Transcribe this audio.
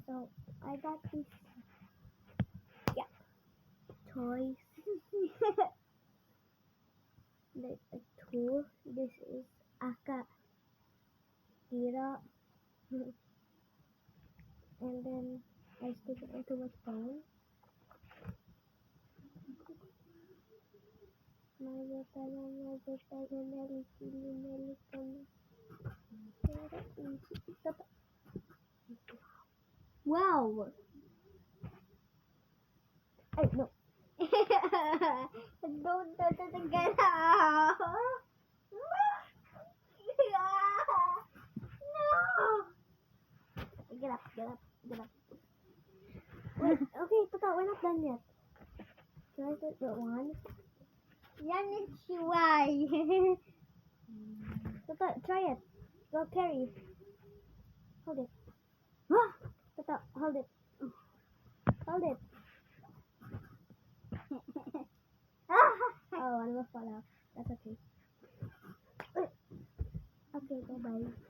So I got this toys. Like a tool. This is Aka Kira. And then I stick it into my phone. Wow! Ay, no. Don't touch it again. No! Get up, get up, get up. Wait, okay, Tata, we're not done yet. Can I take that one? Yan is why. Tata, try it. Go carry. Hold it. Tata, hold it. Hold it. Oh, one will fall out. That's okay. Okay, bye-bye.